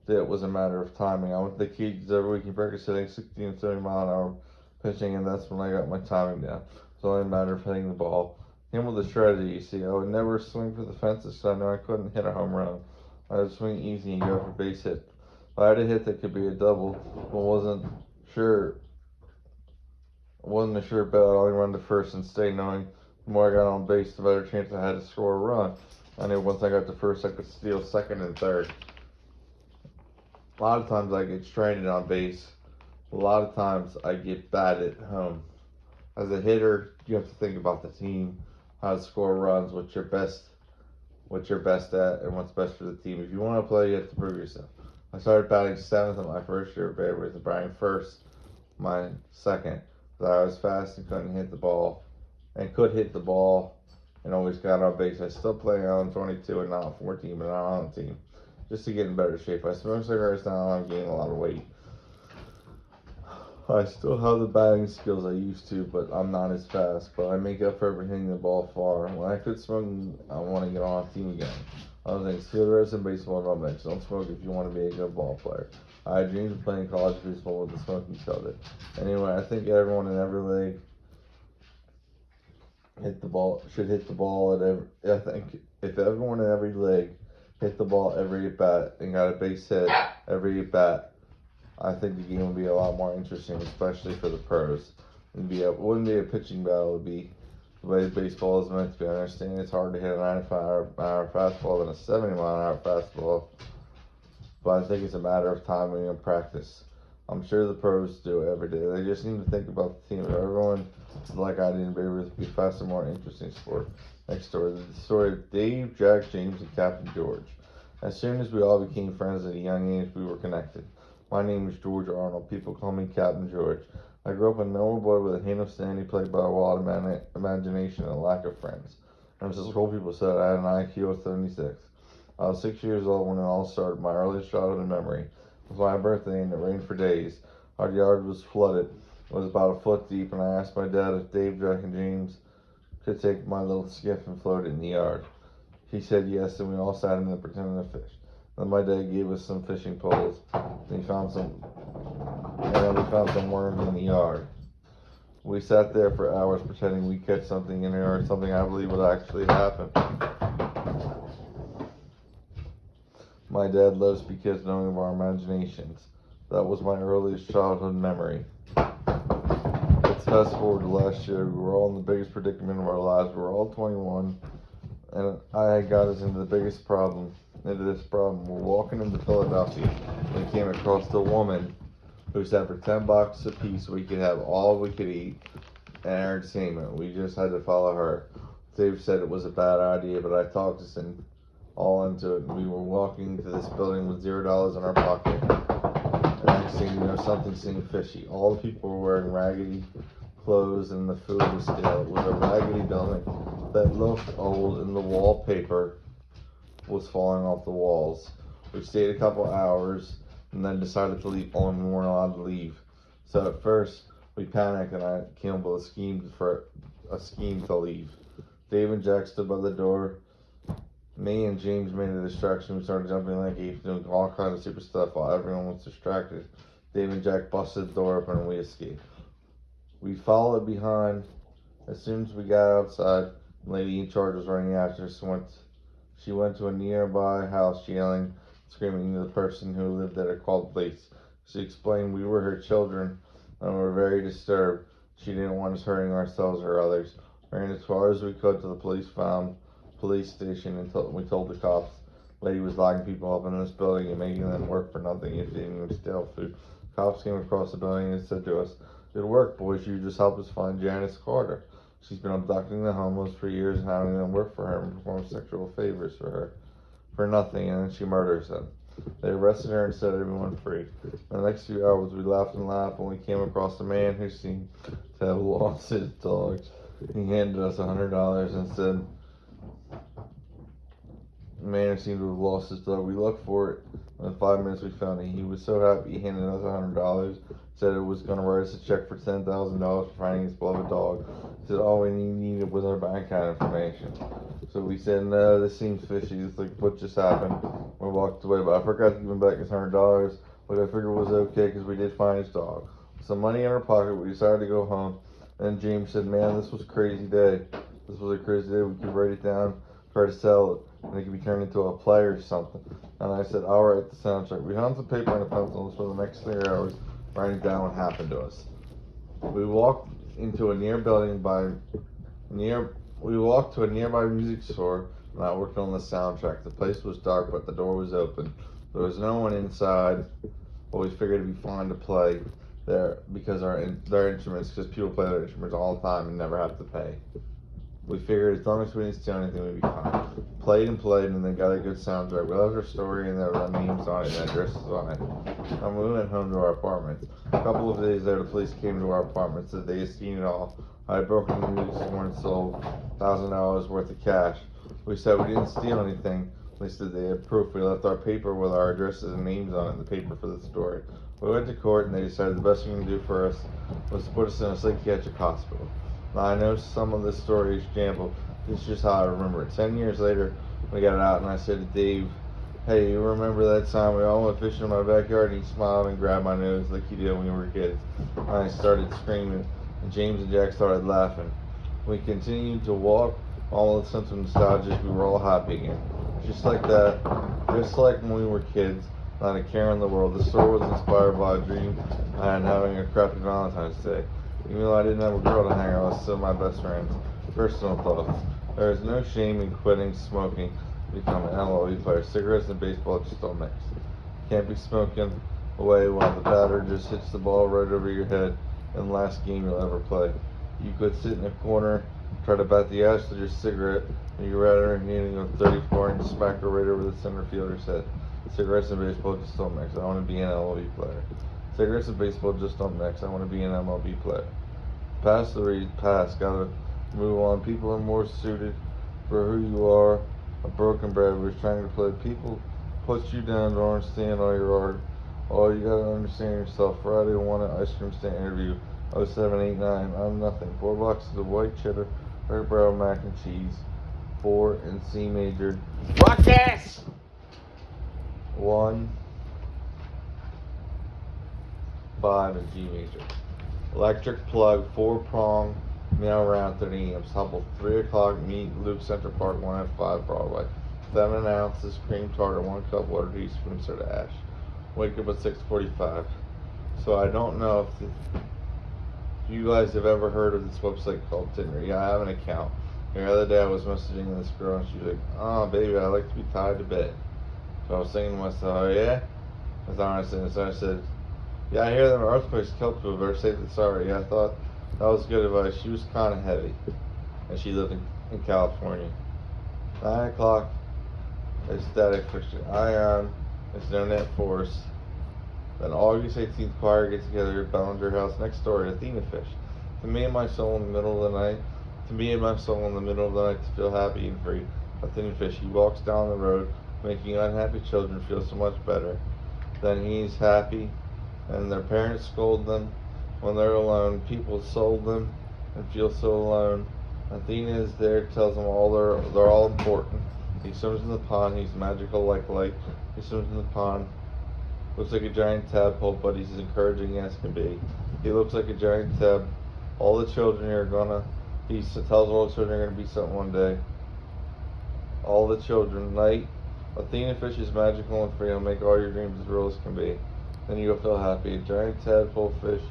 it was a matter of timing. I went to the cages every week in practice hitting 60 and 70 mile an hour pitching, and that's when I got my timing down. It's only a matter of hitting the ball. Came with a strategy, you see. I would never swing for the fences because I knew I couldn't hit a home run. I would swing easy and go for base hit. If I had a hit that could be a double, but wasn't a sure bet, I'd only run to first and stay, knowing the more I got on base, the better chance I had to score a run. I knew once I got to first, I could steal second and third. A lot of times I get stranded on base. A lot of times I get batted at home. As a hitter, you have to think about the team, how to score runs, what you're best at, and what's best for the team. If you want to play, you have to prove yourself. I started batting seventh in my first year of Babe Ruth and batting first my second. But I was fast and could hit the ball, and always got on base. I still play on 22 and not on 14, but not on the team, just to get in better shape. I smoke cigarettes now, and I'm gaining a lot of weight. I still have the batting skills I used to, but I'm not as fast. But I make up for hitting the ball far. When I quit smoking, I want to get on a team again. Other things, cigarettes and baseball don't mix. Don't smoke if you want to be a good ball player. I had dreams of playing college baseball with the smoking covered. Anyway, I think everyone in every league should hit the ball at every. I think if everyone in every league hit the ball every at bat and got a base hit every at bat, I think the game would be a lot more interesting, especially for the pros. It wouldn't be a pitching battle. It would be the way baseball is meant to be. I understand it's hard to hit a 95-mile-an-hour fastball than a 70-mile-an-hour fastball, but I think it's a matter of timing and practice. I'm sure the pros do it every day. They just need to think about the team. If everyone, like I did in Babe Ruth, would be a faster, more interesting sport. Next story, the story of Dave, Jack, James, and Captain George. As soon as we all became friends at a young age, we were connected. My name is George Arnold. People call me Captain George. I grew up a normal boy with a hint of sanity, plagued by a wild imagination and a lack of friends. And as old people said, I had an IQ of 76. I was 6 years old when it all started. My earliest childhood memory was my birthday, and it rained for days. Our yard was flooded. It was about a foot deep, and I asked my dad if Dave, Jack, and James could take my little skiff and float it in the yard. He said yes, and we all sat in there pretending to fish. Then my dad gave us some fishing poles, and we found some worms in the yard. We sat there for hours pretending we'd catch something in the yard, something I believe would actually happen. My dad loves because knowing of our imaginations. That was my earliest childhood memory. Let's fast forward to last year. We were all in the biggest predicament of our lives. We were all 21, and I got us into this problem. We're walking into Philadelphia. We came across a woman who said for $10 a piece we could have all we could eat and entertainment. We just had to follow her. Dave said it was a bad idea, but I talked us all into it. We were walking to this building with $0 in our pocket. And next thing you know, something seemed fishy. All the people were wearing raggedy clothes, and the food was stale. It was a raggedy building that looked old, and the wallpaper was falling off the walls. We stayed a couple hours and then decided to leave only we weren't allowed to leave. So at first we panicked, and I came up with a scheme to leave. Dave and Jack stood by the door. Me and James made a distraction. We started jumping like apes, doing all kinds of super stuff while everyone was distracted. Dave and Jack busted the door open and we escaped. We followed behind. As soon as we got outside, the lady in charge was running after us. She went to a nearby house, yelling, screaming to the person who lived there to call the police. She explained we were her children and were very disturbed. She didn't want us hurting ourselves or others. We ran as far as we could to the police station, and we told the cops the lady was locking people up in this building and making them work for nothing if they didn't even steal food. Cops came across the building and said to us, "Good work, boys. You just helped us find Janice Carter. She's been abducting the homeless for years and having them work for her and perform sexual favors for her for nothing, and then she murders them." They arrested her and set everyone free. In the next few hours, we laughed and laughed when we came across a man who seemed to have lost his dog. He handed us $100 and said, "The man who seemed to have lost his dog." We looked for it. In 5 minutes, we found it. He was so happy. He handed us $100. Said it was going to write us a check for $10,000 for finding his beloved dog. He said all we needed was our bank account information. So we said, "No, this seems fishy. It's like what just happened." We walked away, but I forgot to give him back his $100. But I figured it was okay because we did find his dog. With some money in our pocket, we decided to go home. And James said, "Man, this was a crazy day. This was a crazy day. We could write it down, try to sell it, and it could be turned into a play or something." And I said, "I'll write the soundtrack." We hung some paper and a pencil and spent the next 3 hours writing down what happened to us. We walked into a we walked to a nearby music store, and I worked on the soundtrack. The place was dark, but the door was open. There was no one inside, but we figured it'd be fun to play there because their instruments, because people play their instruments all the time and never have to pay. We figured as long as we didn't steal anything, we'd be fine. Played, and they got a good soundtrack. We loved our story, and there were names on it and addresses on it. And we went home to our apartment. A couple of days later, the police came to our apartment, said they had seen it all. I had broken into the music store and sold $1,000 worth of cash. We said we didn't steal anything. They said they had proof. We left our paper with our addresses and names on it, the paper for the story. We went to court, and they decided the best thing to do for us was to put us in a psychiatric hospital. Now, I know some of this story is jumbled. This is just how I remember it. 10 years later, we got it out, and I said to Dave, "Hey, you remember that time we all went fishing in my backyard?" And he smiled and grabbed my nose like he did when we were kids. And I started screaming, and James and Jack started laughing. We continued to walk. All of a sense of nostalgia, we were all happy again. Just like that, just like when we were kids, not a care in the world. The story was inspired by a dream I had having a crappy Valentine's Day. Even though I didn't have a girl to hang out with, still my best friends. Personal thoughts. There is no shame in quitting smoking to become an MLB player. Cigarettes and baseball just don't mix. Can't be smoking away while the batter just hits the ball right over your head in the last game you'll ever play. You could sit in a corner, try to bat the ash with your cigarette, and you're rather hitting a 34-inch smacker right over the center fielder's head. Cigarettes and baseball just don't mix. I want to be an MLB player. Cigarettes and baseball just don't mix. I want to be an MLB player. Past gotta move on. People are more suited for who you are. A broken bread was trying to play. People put you down, don't understand all your art. All you gotta understand yourself. Friday, one at ice cream stand interview. 0789. I'm nothing. 4 boxes of white cheddar, red brown mac and cheese. 4 in C major. Ruckus! 1, 5 in G major. Electric plug, 4-prong, mail around 30 amps. Humble 3 o'clock, meet Luke Central Park, 105 Broadway. 7 ounces cream tartar, 1 cup water, teaspoon soda ash. Wake up at 6:45. So I don't know if you guys have ever heard of this website called Tinder. Yeah, I have an account. The other day I was messaging this girl and she was like, "Oh baby, I like to be tied to bed." So I was thinking to myself, "Oh yeah?" That's how I said. So I said, "Yeah, I hear them earthquakes kill people, better safe than sorry." Yeah, I thought that was good advice. She was kind of heavy, and she lived in California. 9 o'clock is static fixture. Ion is no net force. Then August 18th, choir get together at Bellinger House next door at Athena Fish. To me and my soul in the middle of the night, to feel happy and free. Athena Fish, he walks down the road, making unhappy children feel so much better. Then he's happy, and their parents scold them when they're alone. People sold them and feel so alone. Athena is there, tells them they're all important. He swims in the pond. He's magical like light. He swims in the pond. Looks like a giant tadpole, but he's as encouraging as can be. He looks like a giant tab. All the children are gonna. He tells all the children are gonna be something one day. All the children. Night. Athena Fish is magical and free. He'll make all your dreams as real as can be. Then you'll feel happy. A giant tadpole fish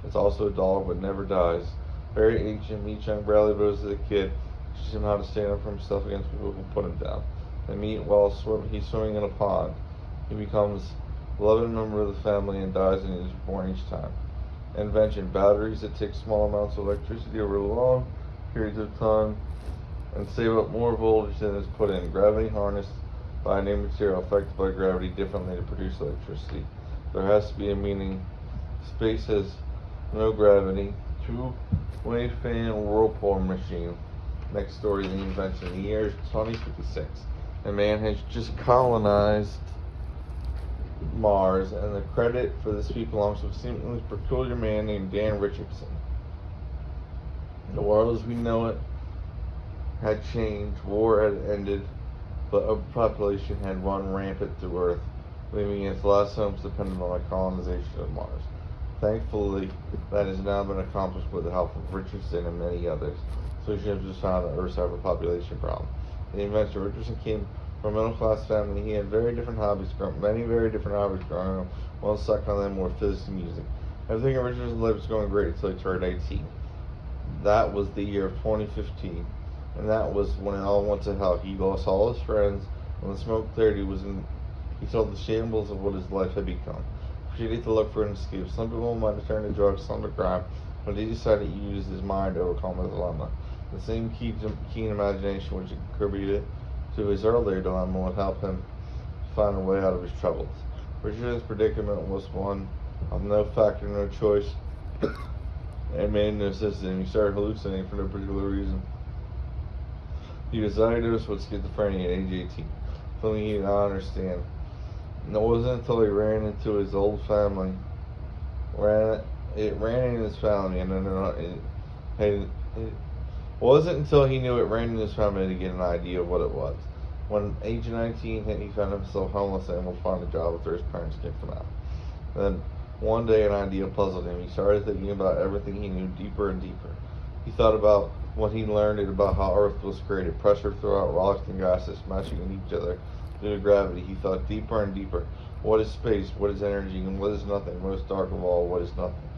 It's also a dog but never dies. Very ancient, meets young Bradley Rose as a kid, teaches him how to stand up for himself against people who put him down. They meet while he's swimming in a pond. He becomes a beloved member of the family and dies and is born each time. Invention: batteries that take small amounts of electricity over long periods of time and save up more voltage than is put in. Gravity harnessed by a new material affected by gravity differently to produce electricity. There has to be a meaning. Space has no gravity. Two-way fan whirlpool machine. Next story, the invention. The year is 2056. A man has just colonized Mars, and the credit for this feat belongs to a seemingly peculiar man named Dan Richardson. The world as we know it had changed, war had ended, but overpopulation had run rampant through Earth, leaving its last homes dependent on the colonization of Mars. Thankfully, that has now been accomplished with the help of Richardson and many others. Solutions was found that Earth's overpopulation problem. The inventor Richardson came from a middle-class family. He had many very different hobbies growing up. One stuck on them were physics and music. Everything in Richardson's life was going great until he turned 18. That was the year of 2015, and that was when it all went to hell. He lost all his friends. When the smoke cleared, he saw the shambles of what his life had become. He needed to look for an escape. Some people might have turned to drugs, some to crime, but he decided to use his mind to overcome his dilemma. The same keen imagination which contributed to his earlier dilemma would help him find a way out of his troubles. Richardson's predicament was one of no factor, no choice, and made no sense to him. He started hallucinating for no particular reason. He was diagnosed with schizophrenia at age 18, something he did not understand. And it wasn't until he ran into his old family, it wasn't until he knew it ran in his family to get an idea of what it was. When age 19 hit, he found himself homeless and would find a job after his parents kicked him out. Then, one day, an idea puzzled him. He started thinking about everything he knew deeper and deeper. He thought about what he learned about how Earth was created, pressure throughout rocks and gases smashing into each other due to gravity. He thought deeper and deeper. What is space? What is energy? And what is nothing? Most dark of all, what is nothing?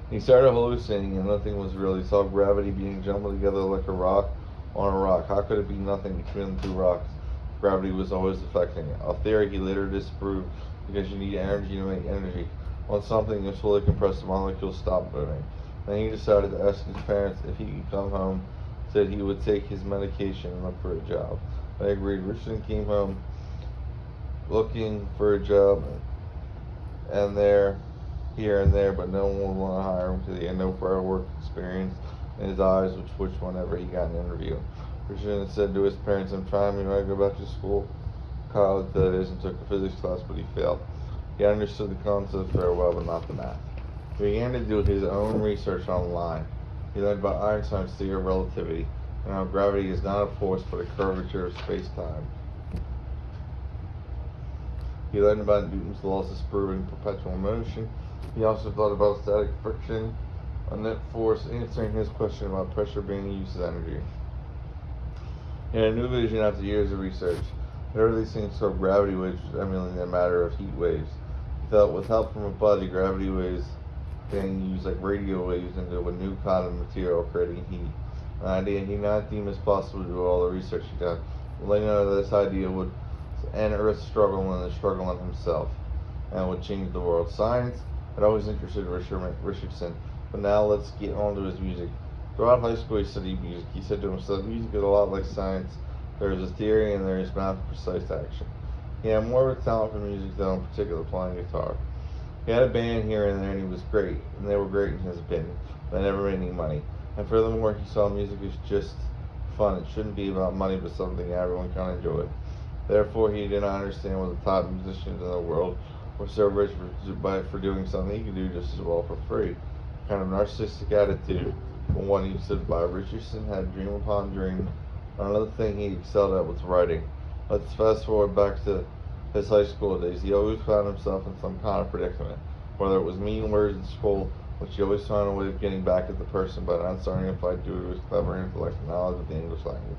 He started hallucinating, and nothing was real. He saw gravity being jumbled together like a rock on a rock. How could it be nothing between the two rocks? Gravity was always affecting it. A theory he later disproved, because you need energy to make energy. Once something is fully compressed, the molecules stop moving. Then he decided to ask his parents if he could come home, said he would take his medication and look for a job. They agreed. Richardson came home looking for a job here and there, but no one would want to hire him because he had no prior work experience, and his eyes would twitch whenever he got an interview. Richardson said to his parents, "I'm trying, maybe I go back to school, college that is," and took a physics class, but he failed. He understood the concept very well, but not the math. He began to do his own research online. He learned about Einstein's theory of relativity, and how gravity is not a force but a curvature of space-time. He learned about Newton's laws disproving perpetual motion. He also thought about static friction, a net force, answering his question about pressure being used as energy. He had a new vision after years of research. Whenever these things saw gravity waves emulating the matter of heat waves. He thought with help from a body, gravity waves being used like radio waves into a new kind of material, creating heat. An idea he not deemed as possible to do all the research he done. Letting out this idea would end Earth's struggle and the struggle in himself, and would change the world. Science had always interested Richardson, but now let's get on to his music. Throughout high school, he studied music. He said to himself, music is a lot like science. There is a theory and there is math precise action. He had more of a talent for music than in particular playing guitar. He had a band here and there, and he was great, and they were great in his opinion, but never made any money. And furthermore, he saw music as just fun. It shouldn't be about money, but something everyone can enjoy. Therefore, he did not understand why the top musicians in the world were so rich for doing something he could do just as well for free. Kind of narcissistic attitude, but one he stood by. Richardson had dream upon dream. Another thing he excelled at was writing. Let's fast forward back to his high school days. He always found himself in some kind of predicament, whether it was mean words in school, which he always found a way of getting back at the person by not starting a fight due to his clever intellect and knowledge of the English language.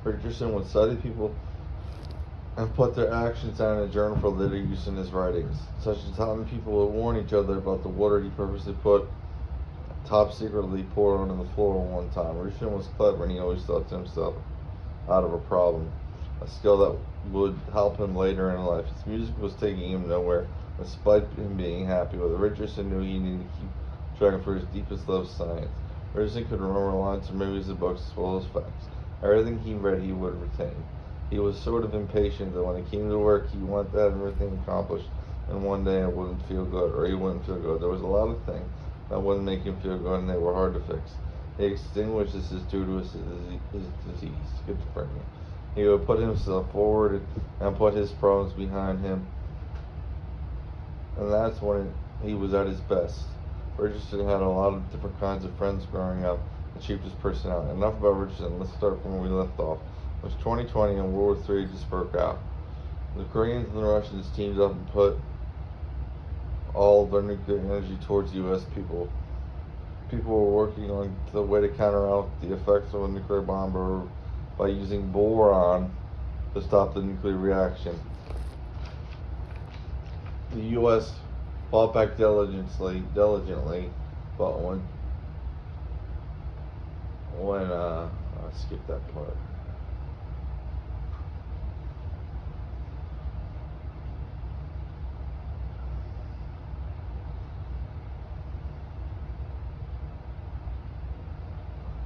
Richardson would study people and put their actions down in a journal for later use in his writings. Such a time people would warn each other about the water he purposely put top secretly poured onto the floor one time. Richardson was clever and he always thought to himself out of a problem, a skill that would help him later in life. His music was taking him nowhere, despite him being happy with it. Richardson knew he needed to keep tracking for his deepest love of science. Richardson could remember lines from movies and books as well as facts. Everything he read he would retain. He was sort of impatient that when it came to work he wanted to have everything accomplished in one day and it wouldn't feel good, or he wouldn't feel good. There was a lot of things that wouldn't make him feel good and they were hard to fix. He extinguished this due to his disease, schizophrenia. He would put himself forward and put his problems behind him, and that's when he was at his best. Richardson had a lot of different kinds of friends growing up that shaped his personality. Enough about Richardson. Let's start from where we left off. It was 2020 and World War III just broke out. The Koreans and the Russians teamed up and put all their nuclear energy towards U.S. people. People were working on the way to counteract the effects of a nuclear bomb or by using boron to stop the nuclear reaction. The U.S. fought back diligently, but I skipped that part.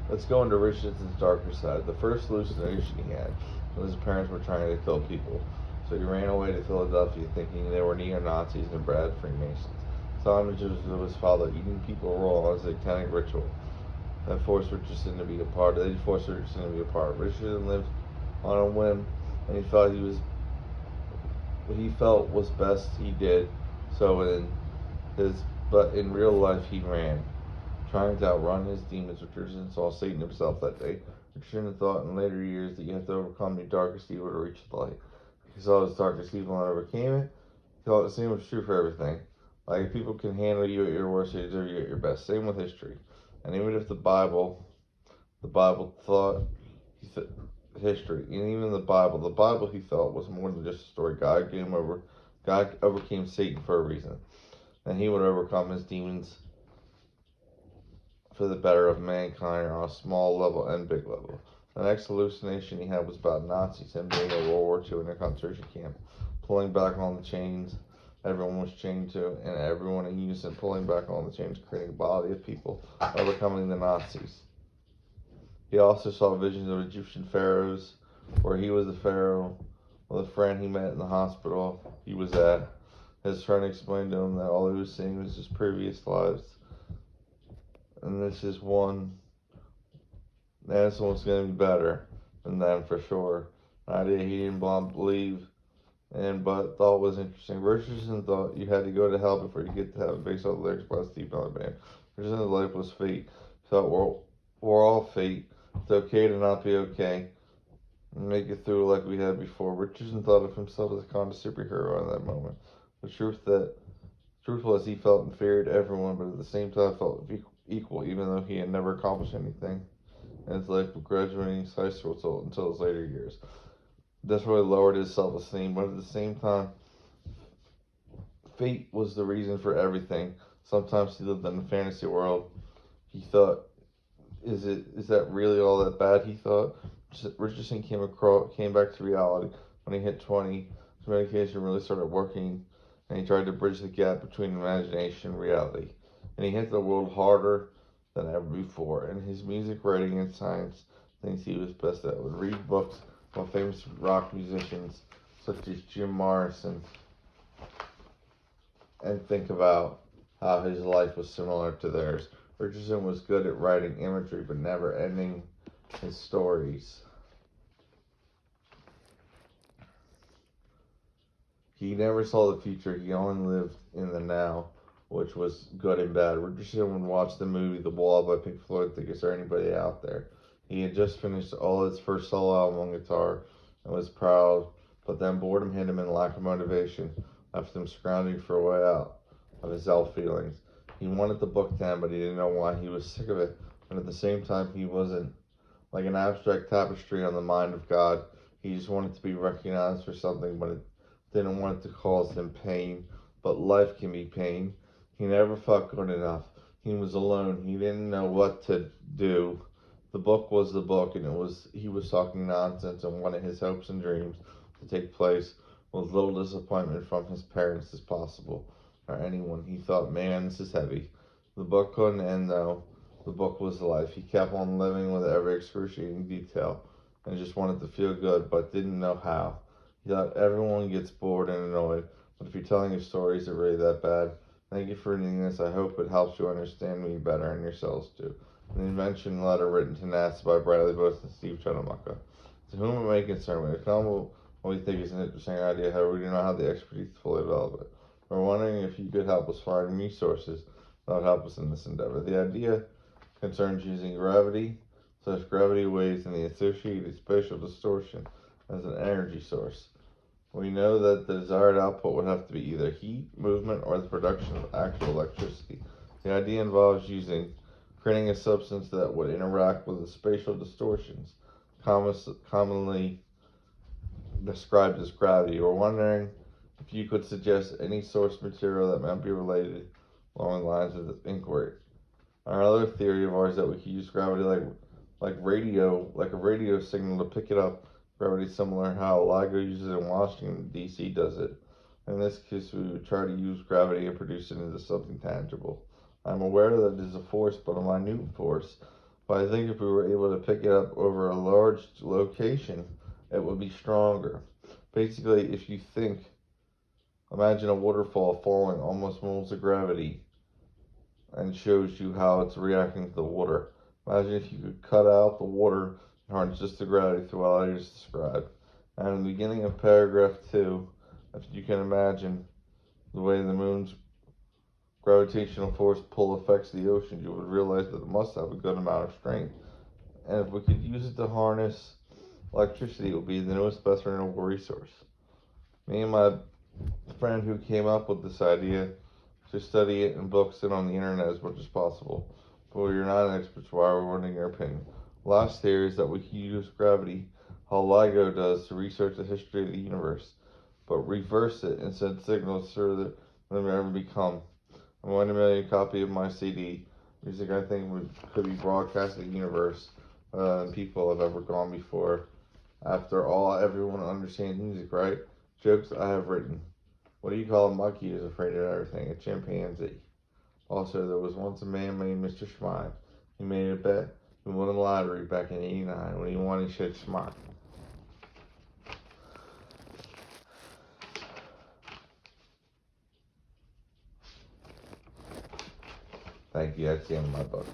Let's go into Richardson's darker side. The first hallucination he had was his parents were trying to kill people. So he ran away to Philadelphia thinking they were neo-Nazis and bad Freemasons. Saw images of his father eating people raw as a satanic ritual. They forced Richardson to be a part. Richardson lived on a whim, and he felt what he felt was best. He did so but in real life he ran, trying to outrun his demons. Richardson saw Satan himself that day. Richardson thought in later years that you have to overcome your darkest evil to reach the light. He saw his darkest evil and overcame it. He thought the same was true for everything. Like if people can handle you at your worst, they deserve you at your best. Same with history. And even if the Bible thought history, and even the Bible he thought was more than just a story. God overcame Satan for a reason, and he would overcome his demons for the better of mankind on a small level and big level. The next hallucination he had was about Nazis, him being in World War II in a concentration camp, pulling back on the chains everyone was chained to, and everyone in unison pulling back on the chains, creating a body of people overcoming the Nazis. He also saw visions of Egyptian pharaohs, where he was the pharaoh with a friend he met in the hospital he was at. His friend explained to him that all he was seeing was his previous lives, and this one's going to be better than them for sure. An idea he didn't believe but thought was interesting. Richardson thought you had to go to hell before you get to heaven, based on the lyrics by Steve Miller Band. Richardson's life was fate. Thought we're all fate. It's okay to not be okay and make it through like we had before. Richardson thought of himself as a kind of superhero in that moment. The truth was he felt inferior to everyone, but at the same time felt equal, even though he had never accomplished anything in his life, graduating high school until his later years. This really lowered his self-esteem, but at the same time, fate was the reason for everything. Sometimes he lived in a fantasy world. He thought, is that really all that bad? He thought. Richardson came back to reality when he hit 20. His medication really started working, and he tried to bridge the gap between imagination and reality. And he hit the world harder than ever before. And his music, writing, and science things he was best at. Would read books about famous rock musicians such as Jim Morrison and think about how his life was similar to theirs. Richardson was good at writing imagery, but never ending his stories. He never saw the future, he only lived in the now, which was good and bad. Richardson would watch the movie The Wall by Pink Floyd and think, is there anybody out there? He had just finished all his first solo album on guitar and was proud, but then boredom hit him and lack of motivation left him scrounging for a way out of his self feelings. He wanted the book to end, but he didn't know why. He was sick of it, but at the same time, he wasn't. Like an abstract tapestry on the mind of God, He just wanted to be recognized for something, but it didn't want it to cause him pain. But life can be pain. He never felt good enough. He was alone. He didn't know what to do. The book was the book, and he was talking nonsense and wanted his hopes and dreams to take place with little disappointment from his parents as possible, or anyone. He thought, man, this is heavy. The book couldn't end though. The book was life. He kept on living with every excruciating detail and just wanted to feel good, but didn't know how. He thought everyone gets bored and annoyed, but if you're telling your story, is it really that bad? Thank you for reading this. I hope it helps you understand me better and yourselves too. An invention letter written to NASA by Bradley Bose and Steve Chunamaka. To whom it may concern, we come with what we think is an interesting idea, however, we do not have the expertise to fully develop it. We're wondering if you could help us find resources that would help us in this endeavor. The idea concerns using gravity, such gravity waves, and the associated spatial distortion as an energy source. We know that the desired output would have to be either heat, movement, or the production of actual electricity. The idea involves creating a substance that would interact with the spatial distortions commonly described as gravity. We're wondering if you could suggest any source material that might be related along the lines of this inquiry. Our other theory of ours is that we could use gravity like a radio signal to pick it up. Gravity similar how LIGO uses it in Washington, D.C. does it. In this case, we would try to use gravity and produce it into something tangible. I'm aware that it is a force, but a minute force. But I think if we were able to pick it up over a large location, it would be stronger. Basically, if you imagine a waterfall falling almost moves of gravity and shows you how it's reacting to the water. Imagine if you could cut out the water and harness just the gravity through what I just described. And in the beginning of paragraph 2, if you can imagine the way the moon's gravitational force pull affects the ocean, you would realize that it must have a good amount of strength. And if we could use it to harness electricity, it would be the newest, best renewable resource. Me and my friend who came up with this idea to study it in books and on the internet as much as possible. But you're not an expert, so why are we wanting your opinion? Last theory is that we can use gravity, how LIGO does, to research the history of the universe, but reverse it and send signals further than we ever become. I want 1 million copy of my CD. Music I think could be broadcast in the universe than people have ever gone before. After all, everyone understands music, right? Jokes I have written. What do you call a monkey who's afraid of everything? A chimpanzee. Also, there was once a man named Mr. Schmine. He made a bet. He won the lottery back in '89. When he won, he said Schmine. Thank you. That's the end of my book.